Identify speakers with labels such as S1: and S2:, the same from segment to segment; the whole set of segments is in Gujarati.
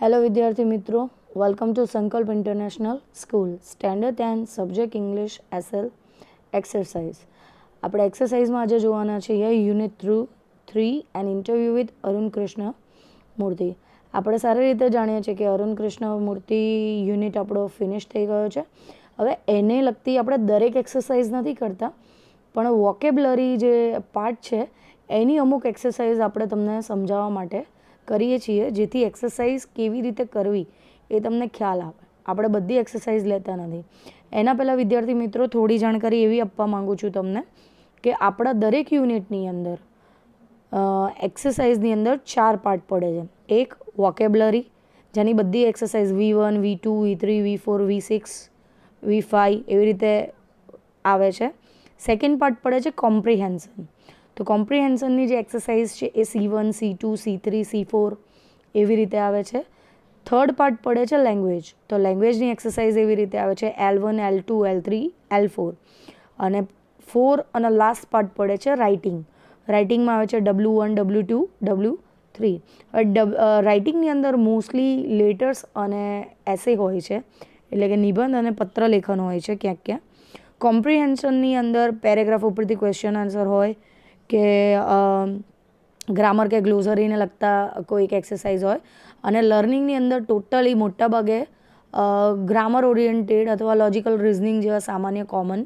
S1: હેલો વિદ્યાર્થી મિત્રો, welcome to Sankalp international school standard 10 subject English SL exercise. આપણે એક્સરસાઇઝમાં આજે જોવાના છીએ unit 3 an interview with Arun Krishna Murthy. આપણે સારી રીતે જાણીએ છીએ કે અરુણ કૃષ્ણ મૂર્તિ યુનિટ આપણો ફિનિશ થઈ ગયો છે. હવે એને લગતી આપણે દરેક એક્સરસાઇઝ નથી કરતા, પણ વોકેબ્લરી જે પાર્ટ છે એની અમુક એક્સરસાઇઝ આપણે તમને સમજાવવા માટે કરીએ છીએ, જેથી એક્સરસાઇઝ કેવી રીતે કરવી એ તમને ખ્યાલ આવે. આપણે બધી એક્સરસાઇઝ લેતા નથી. એના પહેલાં વિદ્યાર્થી મિત્રો થોડી જાણકારી એવી આપવા માગું છું તમને કે આપણા દરેક યુનિટની અંદર એક્સરસાઇઝની અંદર 4 પાર્ટ પડે છે. એક વોકેબ્લરી, જેની બધી exercise V1, V2, V3, V4, V6, V5 એવી રીતે આવે છે. સેકન્ડ પાર્ટ પડે છે કોમ્પ્રિહેન્શન. તો કોમ્પ્રિહેન્શનની જે એક્સરસાઇઝ છે એ C1, C2, C3, C4 એવી રીતે આવે છે. થર્ડ પાર્ટ પડે છે લેંગ્વેજ. તો લેંગ્વેજની એક્સરસાઇઝ એવી રીતે આવે છે L1, L2, L3, L4. અને 4 અને લાસ્ટ પાર્ટ પડે છે રાઇટિંગ. રાઇટિંગમાં આવે છે W1, W2, W3. રાઇટિંગની અંદર મોસ્ટલી લેટર્સ અને એસે હોય છે, એટલે કે નિબંધ અને પત્ર લેખન હોય છે ક્યાંક ક્યાં. કોમ્પ્રિહેન્શનની અંદર પેરેગ્રાફ ઉપરથી ક્વેશ્ચન આન્સર હોય કે ગ્રામર કે ગ્લોઝરીને લગતા કોઈક એક્સરસાઇઝ હોય. અને લર્નિંગની અંદર ટોટલી મોટાભાગે ગ્રામર ઓરિએન્ટેડ અથવા લોજિકલ રિઝનિંગ જેવા સામાન્ય કોમન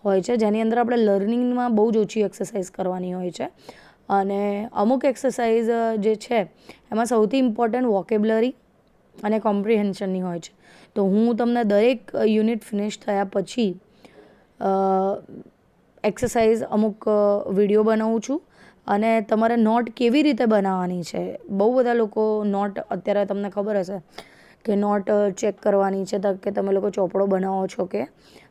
S1: હોય છે, જેની અંદર આપણે લર્નિંગમાં બહુ જ ઓછી એક્સરસાઇઝ કરવાની હોય છે. અને અમુક એક્સરસાઇઝ જે છે એમાં સૌથી ઇમ્પોર્ટન્ટ વોકેબ્લરી અને કોમ્પ્રિહેન્શનની હોય છે. તો હું તમને દરેક યુનિટ ફિનિશ થયા પછી એક્સરસાઇઝ અમુક વિડીયો બનાવું છું, અને તમારે નોટ કેવી રીતે બનાવવાની છે. બહુ બધા લોકો નોટ, અત્યારે તમને ખબર હશે કે નોટ ચેક કરવાની છે કે તમે લોકો ચોપડો બનાવો છો કે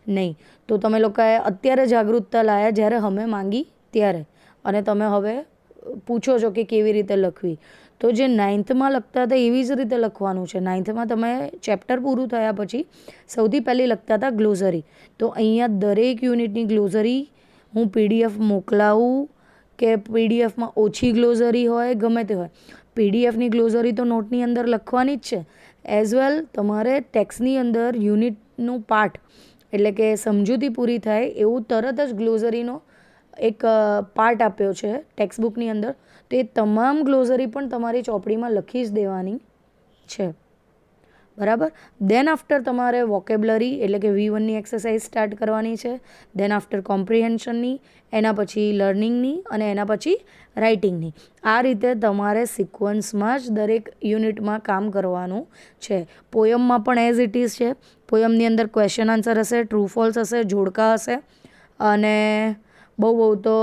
S1: નહીં. તો તમે લોકોએ અત્યારે જાગૃતતા લાવ્યા જ્યારે અમે માંગી ત્યારે, અને તમે હવે પૂછો છો કે કેવી રીતે લખવી. તો જે 9thમાં લખતા હતા એવી જ રીતે લખવાનું છે. 9thમાં તમે ચેપ્ટર પૂરું થયા પછી સૌથી પહેલી લખતા હતા ગ્લોઝરી. તો અહીંયા દરેક યુનિટની ગ્લોઝરી હું PDF મોકલાવું કે PDFમાં ઓછી ગ્લોઝરી હોય, ગમે તે હોય, PDFની ગ્લોઝરી તો નોટની અંદર લખવાની જ છે. એઝ વેલ તમારે ટેક્સ્ટની અંદર યુનિટનું પાર્ટ, એટલે કે સમજૂતી પૂરી થાય એવું તરત જ ગ્લોઝરીનો એક પાર્ટ આપ્યો છે ટેક્સ્ટ બુકની અંદર. તો એ તમામ ગ્લોઝરી પણ તમારી ચોપડીમાં લખી જ દેવાની છે, બરાબર. દેન આફ્ટર તમારે વોકેબ્લરી એટલે કે V1ની એક્સરસાઇઝ સ્ટાર્ટ કરવાની છે. દેન આફ્ટર કોમ્પ્રિહેન્શનની, એના પછી લર્નિંગની, અને એના પછી રાઇટિંગની. આ રીતે તમારે સિક્વન્સમાં જ દરેક યુનિટમાં કામ કરવાનું છે. પોયમમાં પણ એઝ ઇટ ઇઝ છે. પોયમની અંદર ક્વેશ્ચન આન્સર હશે, ટ્રુ ફોલ્સ હશે, જોડકા હશે, અને બહુ તો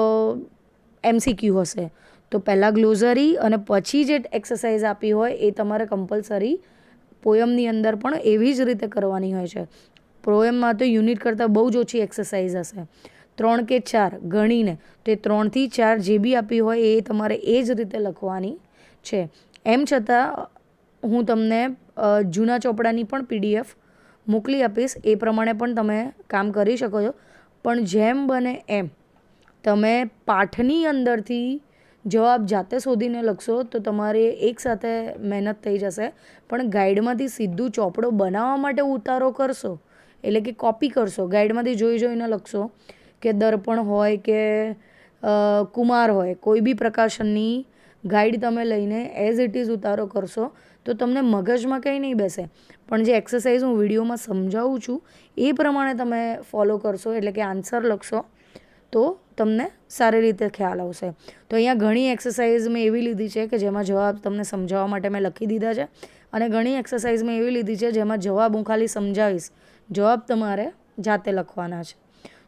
S1: MCQ હશે. તો પહેલાં ગ્લોઝરી અને પછી જે એક્સરસાઇઝ આપી હોય એ તમારે કમ્પલસરી પોયમની અંદર પણ એવી જ રીતે કરવાની હોય છે. પોયમમાં તો યુનિટ કરતાં બહુ જ ઓછી એક્સરસાઇઝ હશે, 3 કે 4 ગણીને. તો એ 3 થી 4 જે બી આપી હોય એ તમારે એ જ રીતે લખવાની છે. એમ છતાં હું તમને જૂના ચોપડાની પણ PDF મોકલી આપીશ, એ પ્રમાણે પણ તમે કામ કરી શકો છો. પણ જેમ બને એમ તમે પાઠની અંદરથી જવાબ જાતે શોધીને લખશો તો તમારે એકસાથે મહેનત થઈ જશે. પણ ગાઈડમાંથી સીધું ચોપડો બનાવવા માટે ઉતારો કરશો, એટલે કે કોપી કરશો, ગાઈડમાંથી જોઈને લખશો, કે દર્પણ હોય કે કુમાર હોય, કોઈ બી પ્રકાશનની ગાઈડ તમે લઈને એઝ ઇટ ઇઝ ઉતારો કરશો તો તમને મગજમાં કંઈ નહીં બેસે. પણ જે એક્સરસાઇઝ હું વિડીયોમાં સમજાવું છું એ પ્રમાણે તમે ફોલો કરશો, એટલે કે આન્સર લખશો, તો તમને સારી રીતે ખ્યાલ આવશે. તો અહીંયા ઘણી એક્સરસાઇઝ મેં એવી લીધી છે કે જેમાં જવાબ તમને સમજાવવા માટે મેં લખી દીધા છે, અને ઘણી એક્સરસાઇઝ મેં એવી લીધી છે જેમાં જવાબ હું ખાલી સમજાવીશ, જવાબ તમારે જાતે લખવાના છે.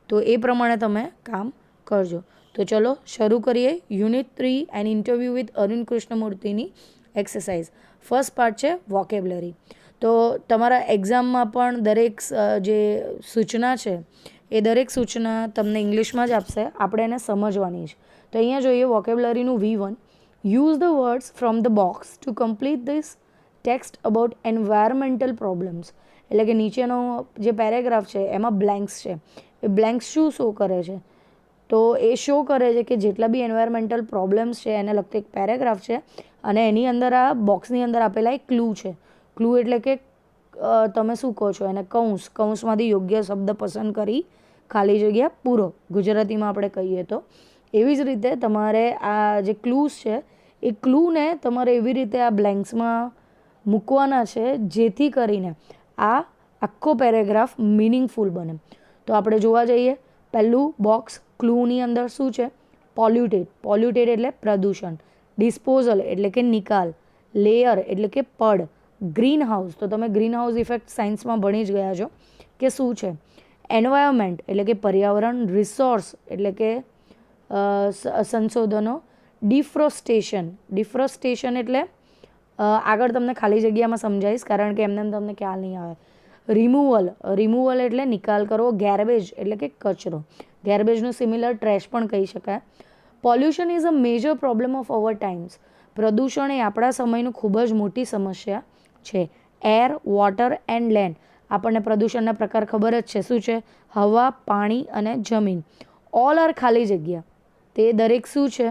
S1: તો એ પ્રમાણે તમે કામ કરજો. તો ચલો શરૂ કરીએ unit 3 an interview with Arun કૃષ્ણમૂર્તિની એક્સરસાઇઝ. ફર્સ્ટ પાર્ટ છે વોકેબ્લરી. તો તમારા એક્ઝામમાં પણ દરેક જે સૂચના છે એ દરેક સૂચના તમને ઇંગ્લિશમાં જ આપશે, આપણે એને સમજવાની છે. તો અહીંયા જોઈએ વોકેબ્લરીનું V1. Use the words from the box to complete this text about environmental problems. એટલે કે નીચેનો જે પેરેગ્રાફ છે એમાં બ્લેન્ક્સ છે. એ બ્લેન્ક્સ શું શો કરે છે? તો એ શો કરે છે કે જેટલા બી એન્વાયરમેન્ટલ પ્રોબ્લેમ્સ છે એને લગતો એક પેરેગ્રાફ છે, અને એની અંદર આ બોક્સની અંદર આપેલા એક ક્લુ છે. ક્લુ એટલે કે તમે શું કહો છો એને, કૌંસમાંથી યોગ્ય શબ્દ પસંદ કરી ખાલી જગ્યા પૂરો, ગુજરાતીમાં આપણે કહીએ તો. એવી જ રીતે તમારે આ જે ક્લૂઝ છે એ ક્લૂને તમારે એવી રીતે આ બ્લેન્ક્સમાં મૂકવાના છે જેથી કરીને આ આખો પેરેગ્રાફ મિનિંગફુલ બને. તો આપણે જોવા જઈએ, પહેલું બોક્સ ક્લૂની અંદર શું છે? પોલ્યુટેડ એટલે પ્રદૂષણ, ડિસ્પોઝલ એટલે કે નિકાલ, લેયર એટલે કે પડ, ગ્રીન હાઉસ તો તમે ગ્રીન હાઉસ ઇફેક્ટ સાયન્સમાં ભણી જ ગયા છો કે શું છે. એન્વાયરમેન્ટ એટલે કે પર્યાવરણ, રિસોર્સ એટલે કે સંશોધનો, ડિફ્રોસ્ટેશન એટલે આગળ તમને ખાલી જગ્યામાં સમજાવીશ કારણ કે એમને તમને ખ્યાલ નહીં આવે. રિમૂવલ એટલે નિકાલ કરવો, ગેર્બેજ એટલે કે કચરો, ગેર્બેજનું સિમિલર ટ્રેશ પણ કહી શકાય. Pollution is a major problem of our times, પ્રદૂષણ એ આપણા સમયનું ખૂબ જ મોટી સમસ્યા છે. એર, વોટર એન્ડ લેન્ડ, આપણને પ્રદૂષણના પ્રકાર ખબર જ છે, શું છે? હવા, પાણી અને જમીન. ઓલ આર ખાલી જગ્યા, તે દરેક શું છે?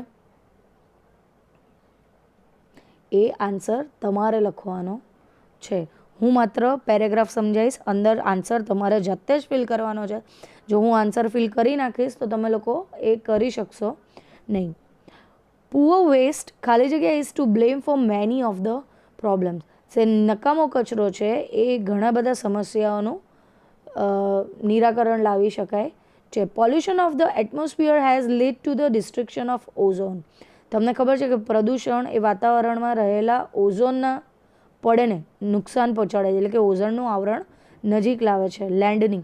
S1: એ આન્સર તમારે લખવાનો છે. હું માત્ર પેરેગ્રાફ સમજાવીશ, અંદર આન્સર તમારે જાતે જ ફિલ કરવાનો છે. જો હું આન્સર ફિલ કરી નાખીશ તો તમે લોકો એ કરી શકશો નહીં. પુઅર વેસ્ટ ખાલી જગ્યા is to blame for many of the problems. જે નકામો કચરો છે એ ઘણા બધા સમસ્યાઓનું નિરાકરણ લાવી શકાય છે. Pollution of the atmosphere has lead to the destruction of ozone. તમને ખબર છે કે પ્રદૂષણ એ વાતાવરણમાં રહેલા ઓઝોનના પડને નુકસાન પહોંચાડે છે, એટલે કે ઓઝોનનું આવરણ નજીક લાવે છે. લેન્ડની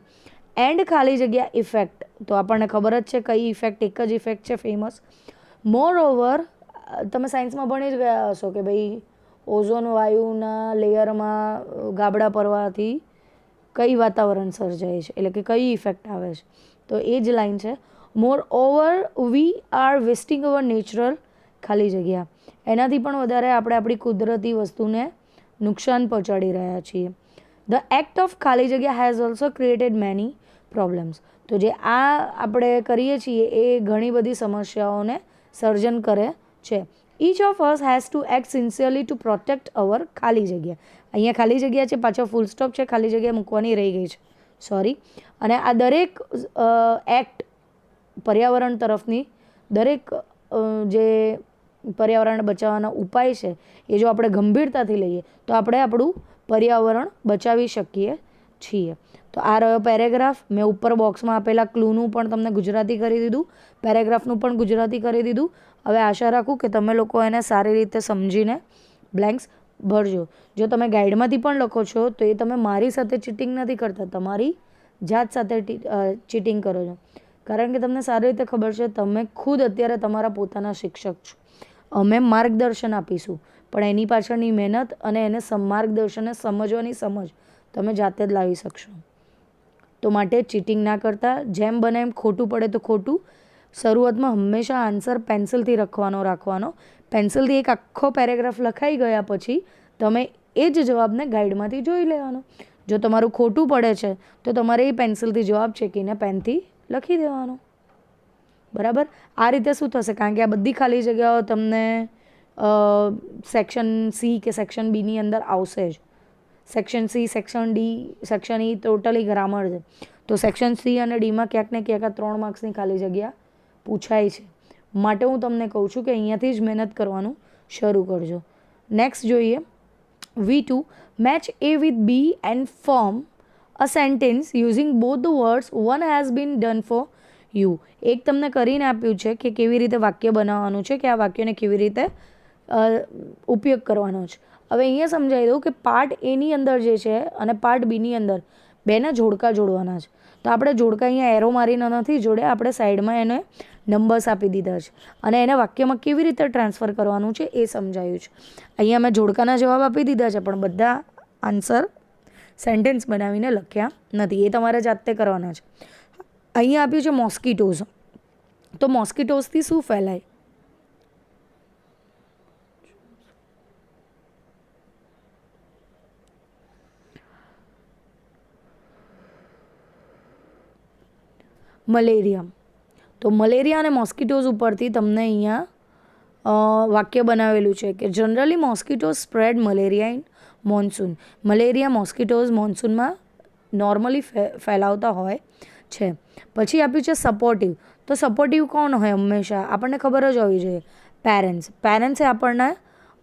S1: એન્ડ ખાલી જગ્યા ઇફેક્ટ, તો આપણને ખબર જ છે કઈ ઇફેક્ટ, એક જ ઇફેક્ટ છે ફેમસ. મોર ઓવર, તમે સાયન્સમાં ભણી જ ગયા હશો કે ભાઈ ઓઝોન વાયુના લેયરમાં ગાબડા પડવાથી કઈ વાતાવરણ સર્જાય છે, એટલે કે કઈ ઇફેક્ટ આવે છે. તો એ જ લાઈન છે. Moreover we are wasting our natural ખાલી જગ્યા, એનાથી પણ વધારે આપણે આપણી કુદરતી વસ્તુને નુકસાન પહોંચાડી રહ્યા છીએ. ધ એક્ટ ઓફ ખાલી જગ્યા has also created many problems. તો જે આ આપણે કરીએ છીએ એ ઘણી બધી સમસ્યાઓને સર્જન કરે છે. Inch of us has two act sincerely to protect our ખાલી જગ્યા. અહીંયા ખાલી જગ્યા છે, પાછળ ફૂલ સ્ટોપ છે, ખાલી જગ્યા મૂકવાની રહી ગઈ છે, સોરી. અને આ દરેક એક્ટ પર્યાવરણ તરફની, દરેક જે પર્યાવરણ બચાવવાના ઉપાય છે એ જો આપણે ગંભીરતાથી લઈએ તો આપણે આપણું પર્યાવરણ બચાવી શકીએ છીએ. તો આ રહ્યો પેરેગ્રાફ. મેં ઉપર બોક્સમાં આપેલા ક્લૂનું પણ તમને ગુજરાતી કરી દીધું, પેરેગ્રાફનું પણ ગુજરાતી કરી દીધું. હવે આશા રાખું કે તમે લોકો એને સારી રીતે સમજીને બ્લેન્ક્સ ભરજો. જો તમે ગાઈડમાંથી પણ લખો છો તો એ તમે મારી સાથે ચીટિંગ નથી કરતા, તમારી જાત સાથે ચીટિંગ કરો છો. કારણ કે તમને સારી રીતે ખબર છે તમે ખુદ અત્યારે તમારા પોતાના શિક્ષક છો. અમે માર્ગદર્શન આપીશું પણ એની પાછળની મહેનત અને એને માર્ગદર્શનને સમજવાની સમજ તમે જાતે જ લાવી શકશો. તો માટે ચીટિંગ ના કરતા, જેમ બને એમ ખોટું પડે તો ખોટું. શરૂઆતમાં હંમેશા આન્સર પેન્સિલથી રાખવાનો. પેન્સિલથી એક આખો પેરેગ્રાફ લખાઈ ગયા પછી તમે એ જ જવાબને ગાઈડમાંથી જોઈ લેવાનો. જો તમારું ખોટું પડે છે તો તમારે એ પેન્સિલથી જવાબ ચેકીને પેનથી લખી દેવાનો. બરાબર? આ રીતે શું થશે, કારણ કે આ બધી ખાલી જગ્યાઓ તમને સેક્શન સી કે સેક્શન બીની અંદર આવશે જ. Section C, section D, section E totally grammar છે. તો સેક્શન સી અને ડીમાં ક્યાંક ને ક્યાંક આ 3 માર્ક્સની ખાલી જગ્યા પૂછાય છે. માટે હું તમને કહું છું કે અહીંયાથી જ મહેનત કરવાનું શરૂ કરજો. નેક્સ્ટ જોઈએ, V2 match A with B and form a sentence using both the words one has been done for you. એક તમને કરીને આપ્યું છે કે કેવી રીતે વાક્ય બનાવવાનું છે, કે આ વાક્યને કેવી રીતે ઉપયોગ કરવાનો છે. હવે અહીંયા સમજાવી દઉં કે પાર્ટ એની અંદર જે છે અને પાર્ટ બીની અંદર બેના જોડકા જોડવાના છે. તો આપણે જોડકા અહીંયા એરો મારીને નથી જોડ્યા, આપણે સાઈડમાં એને નંબર્સ આપી દીધા છે અને એને વાક્યમાં કેવી રીતે ટ્રાન્સફર કરવાનું છે એ સમજાયું છે. અહીંયા મેં જોડકાના જવાબ આપી દીધા છે પણ બધા આન્સર સેન્ટેન્સ બનાવીને લખ્યા નથી, એ તમારે જાતે કરવાના છે. અહીંયા આપ્યું છે મોસ્કીટોઝ. તો મોસ્કીટોઝથી શું ફેલાય? મલેરિયા. તો મલેરિયા અને મોસ્કીટોઝ ઉપરથી તમને અહીંયા વાક્ય બનાવેલું છે કે generally mosquitoes spread malaria in monsoon. Malaria mosquitoes મોન્સૂનમાં નોર્મલી ફેલાવતા હોય છે. પછી આપ્યું છે સપોર્ટિવ. તો સપોર્ટિવ કોણ હોય હંમેશા? આપણને ખબર જ હોવી જોઈએ, પેરેન્ટ્સ. પેરેન્ટ્સે આપણને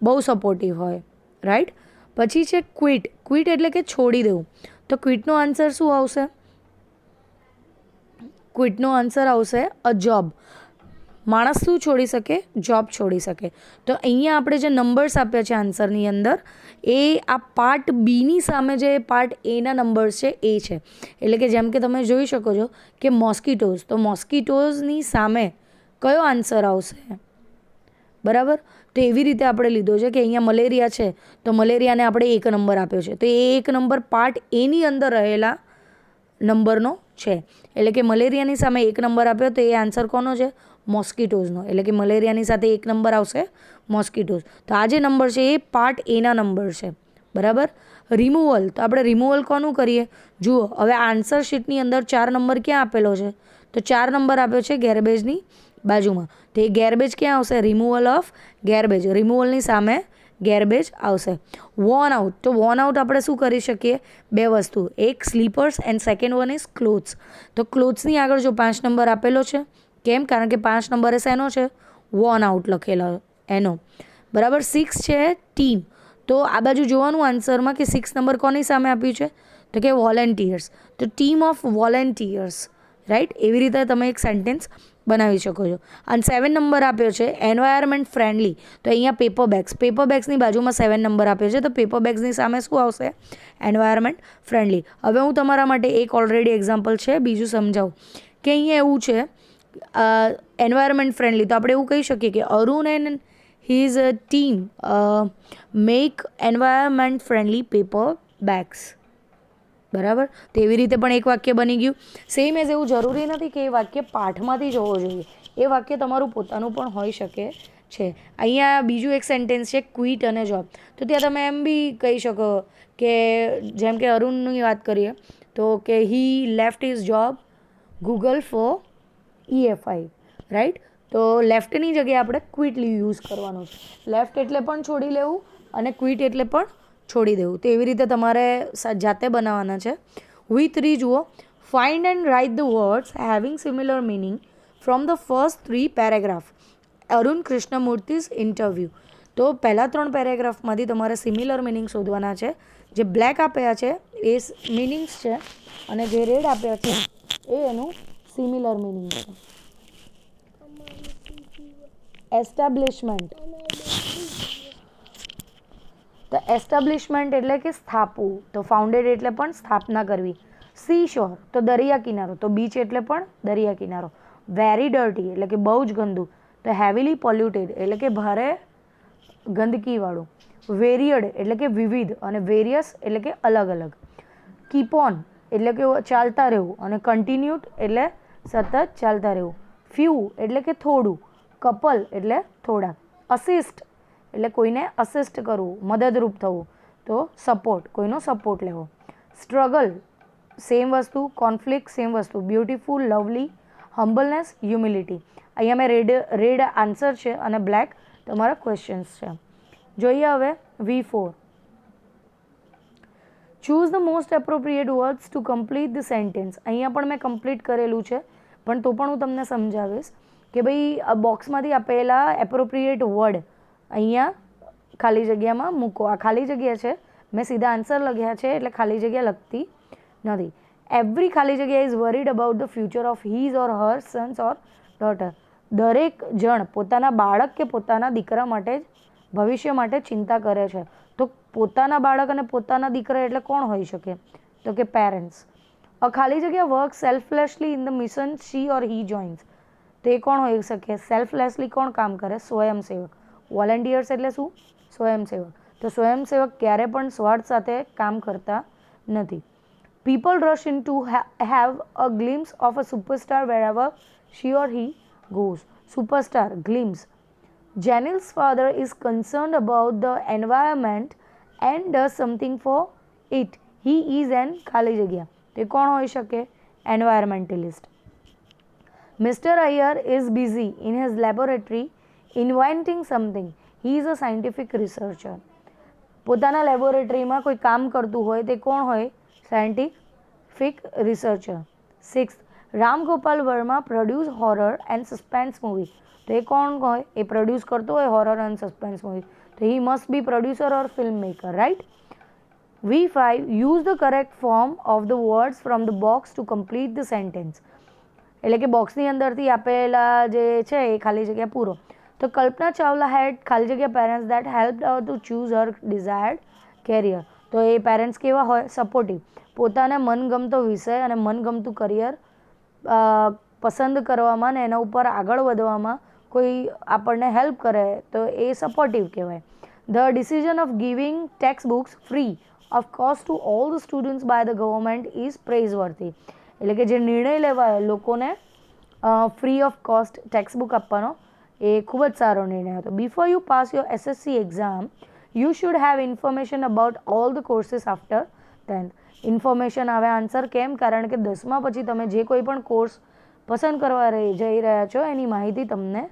S1: બહુ સપોર્ટિવ હોય, રાઈટ. પછી છે ક્વિટ. ક્વિટ એટલે કે છોડી દેવું. તો ક્વિટનો આન્સર શું આવશે? ક્વિટનો આન્સર આવશે અ જોબ. માણસ શું છોડી શકે? જોબ છોડી શકે. તો અહીંયા આપણે જે નંબર્સ આપ્યા છે આન્સરની અંદર, એ આ પાર્ટ બીની સામે જે પાર્ટ એના નંબર્સ છે એ છે. એટલે કે જેમ કે તમે જોઈ શકો છો કે મોસ્કિટોઝ, તો મોસ્કિટોઝની સામે કયો આન્સર આવશે? બરાબર. તો એવી રીતે આપણે લીધો છે કે અહીંયા મલેરિયા છે, તો મલેરિયાને આપણે 1 નંબર આપ્યો છે. તો એ 1 નંબર પાર્ટ એની અંદર રહેલા નંબરનો છે. એટલે કે મલેરિયાની સામે 1 નંબર આપ્યો, તો એ આન્સર કોનો છે? મોસ્કિટોઝનો. એટલે કે મલેરિયાની સાથે 1 નંબર આવશે મોસ્કિટોઝ. તો આ જે નંબર છે એ પાર્ટ એના નંબર છે. બરાબર. રિમૂવલ. તો આપણે રિમૂવલ કોનું કરીએ? જુઓ, હવે આન્સર શીટની અંદર 4 નંબર ક્યાં આપેલો છે? તો 4 નંબર આપ્યો છે ગેર્બેજની બાજુમાં. તો એ ગેર્બેજ ક્યાં આવશે? Removal of ગેર્બેજ. રિમૂવલની સામે ગેર્બેજ આવશે. Warne out. તો વોર્ન આઉટ આપણે શું કરી શકીએ? 2 વસ્તુ. એક sleepers and second one is clothes. તો ક્લોથ્સની આગળ જો 5 નંબર આપેલો છે. કેમ? કારણ કે 5 નંબરે શેનો છે? વોર્ન આઉટ લખેલો એનો. બરાબર. 6 છે ટીમ. તો આ બાજુ જોવાનું આન્સરમાં કે 6 નંબર કોની સામે આપ્યું છે? તો કે વોલેન્ટિયર્સ. તો ટીમ ઓફ વોલેન્ટિયર્સ, રાઈટ. એવી રીતે તમે એક સેન્ટેન્સ બનાવી શકો છો. અને 7 નંબર આપ્યો છે એન્વાયરમેન્ટ ફ્રેન્ડલી. તો અહીંયા પેપર બેગ્સ. પેપર બેગ્સની બાજુમાં 7 નંબર આપ્યો છે. તો પેપર બેગ્સની સામે શું આવશે? Environment friendly. હવે હું તમારા માટે એક ઓલરેડી એક્ઝામ્પલ છે, બીજું સમજાવું કે અહીંયા એવું છે એન્વાયરમેન્ટ ફ્રેન્ડલી. તો આપણે એવું કહી શકીએ કે Arun and his team make environment friendly paper bags. બરાબર. તો એવી રીતે પણ એક વાક્ય બની ગયું. સેમ એઝ એવું જરૂરી નથી કે એ વાક્ય પાઠમાંથી જ હોવો જોઈએ. એ વાક્ય તમારું પોતાનું પણ હોઈ શકે છે. અહીંયા બીજું એક સેન્ટેન્સ છે ક્વિટ અને જોબ. તો ત્યાં તમે એમ બી કહી શકો કે જેમ કે અરુણની વાત કરીએ તો કે he left his job Google for EFI, right. તો લેફ્ટની જગ્યાએ આપણે ક્વિટ યુઝ કરવાનો છે. લેફ્ટ એટલે પણ છોડી લેવું અને ક્વિટ એટલે પણ છોડી દેવું. તો એવી રીતે તમારે જાતે બનાવવાના છે. V3 જુઓ. Find and write the words having similar meaning from the first 3 paragraph Arun Krishnamurti's interview. તો પહેલાં 3 પેરેગ્રાફમાંથી તમારે સિમિલર મિનિંગ શોધવાના છે. જે બ્લેક આપ્યા છે એ મિનિંગ્સ છે અને જે રેડ આપ્યા છે એ એનું સિમિલર મિનિંગ છે. એસ્ટાબ્લિશમેન્ટ. તો એસ્ટાબ્લિશમેન્ટ એટલે કે સ્થાપવું. તો ફાઉન્ડેડ એટલે પણ સ્થાપના કરવી. સી શોર તો દરિયા કિનારો. તો બીચ એટલે પણ દરિયા કિનારો. વેરી ડર્ટી એટલે કે બહુ જ ગંદુ. તો હેવીલી પોલ્યુટેડ એટલે કે ભારે ગંદકીવાળું. વેરિયડ એટલે કે વિવિધ અને વેરિયસ એટલે કે અલગ અલગ. કીપ ઓન એટલે કે ચાલતા રહેવું અને કન્ટિન્યુડ એટલે સતત ચાલતા રહેવું. ફ્યુ એટલે કે થોડું. કપલ એટલે થોડા. અસિસ્ટ એટલે કોઈને અસિસ્ટ કરવું, મદદરૂપ થવું. તો સપોર્ટ, કોઈનો સપોર્ટ લેવો. સ્ટ્રગલ સેમ વસ્તુ. કોન્ફ્લિક્ટ સેમ વસ્તુ. Beautiful, lovely, humbleness, humility. અહીંયા મેં રેડ આન્સર છે અને બ્લેક તમારા ક્વેશ્ચન્સ છે. જોઈએ હવે V4. Choose the most appropriate words to complete the sentence. અહીંયા પણ મેં કમ્પ્લીટ કરેલું છે, પણ તો પણ હું તમને સમજાવીશ કે ભાઈ આ બોક્સમાંથી આપેલા એપ્રોપ્રિએટ વર્ડ અહીંયા ખાલી જગ્યામાં મૂકો. આ ખાલી જગ્યા છે, મેં સીધા આન્સર લખ્યા છે એટલે ખાલી જગ્યા લખતી નથી. એવરી ખાલી જગ્યા is worried about the future of his or Har Sons or daughter. દરેક જણ પોતાના બાળક કે પોતાના દીકરા માટે જ ભવિષ્ય માટે ચિંતા કરે છે. તો પોતાના બાળક અને પોતાના દીકરા એટલે કોણ હોઈ શકે? તો કે પેરેન્ટ્સ. અ ખાલી જગ્યા work સેલ્ફલેસલી in the mission she or હી જોઈન્સ. તો એ કોણ હોઈ શકે? સેલ્ફલેસલી કોણ કામ કરે? સ્વયંસેવક. વોલેન્ટિયર્સ એટલે શું? સ્વયંસેવક. તો સ્વયંસેવક ક્યારે પણ સ્વાર્થ સાથે કામ કરતા નથી. People rush in to have a glimpse of a superstar wherever she or he goes. Superstar, glimpse. Janil's father is concerned about the environment and does something for it. He is an ખાલી જગ્યા. તે કોણ હોઈ શકે? Environmentalist. Mr. Iyer is busy in his laboratory inventing something. He is a scientific researcher. પોતાના લેબોરેટરીમાં કોઈ કામ કરતું હોય તે કોણ હોય? Scientific researcher. 6th, Ram Gopal Varma produce horror and suspense movie. તો એ કોણ હોય? એ પ્રોડ્યુસ કરતો હોય હોરર એન્ડ સસ્પેન્સ મૂવી, તો he must be producer or film maker, right? V5, use the correct form of the words from the box to complete the sentence. એટલે કે બોક્સની અંદરથી આપેલા જે છે એ ખાલી જગ્યા પૂરો. તો કલ્પના ચાવલા હેડ ખાલી જગ્યા parents that help her to choose her desired career. તો એ પેરેન્ટ્સ કેવા હોય? સપોર્ટિવ. પોતાને મનગમતો વિષય અને મનગમતું કરિયર પસંદ કરવામાં ને એના ઉપર આગળ વધવામાં કોઈ આપણને હેલ્પ કરે તો એ સપોર્ટિવ કહેવાય. The decision of giving text books free of cost to all the students by the government is praiseworthy. એટલે કે જે નિર્ણય લેવાય લોકોને free of cost text book આપવાનો એ ખૂબ જ સારો નિર્ણય હતો. Before you pass your SSC exam you should have information about all the courses after 10th. Information આવે આન્સર કેમ? કારણ કે 10મા પછી તમે જે કોઈ પણ કોર્સ પસંદ કરવા જઈ રહ્યા છો એની માહિતી તમને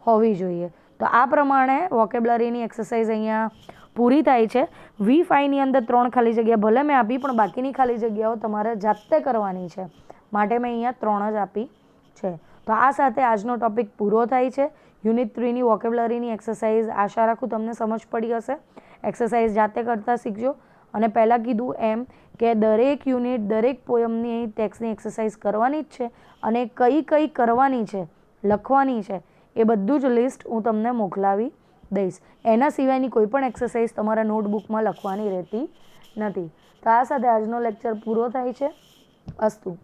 S1: હોવી જોઈએ. તો આ પ્રમાણે વોકેબ્લરીની એક્સરસાઇઝ અહીંયા પૂરી થાય છે. V5ની અંદર 3 ખાલી જગ્યા ભલે મેં આપી, પણ બાકીની ખાલી જગ્યાઓ તમારે જાતે કરવાની છે, માટે મેં અહીંયા 3 જ આપી છે. તો આ સાથે આજનો ટોપિક પૂરો થાય છે. યુનિટ 3ની વોકેબ્લરીની એક્સરસાઇઝ આશા રાખું તમને સમજ પડી હશે. એક્સરસાઇઝ જાતે કરતાં શીખજો. અને પહેલાં કીધું એમ કે દરેક યુનિટ દરેક પોયમની ટેક્સ્ટની એક્સરસાઇઝ કરવાની જ છે, અને કઈ કઈ કરવાની છે, લખવાની છે, એ બધું જ લિસ્ટ હું તમને મોકલાવી દઈશ. એના સિવાયની કોઈ પણ એક્સરસાઇઝ તમારા નોટબુકમાં લખવાની રહેતી નથી. તો આ સાથે આજનો લેક્ચર પૂરો થાય છે. અસ્તુ.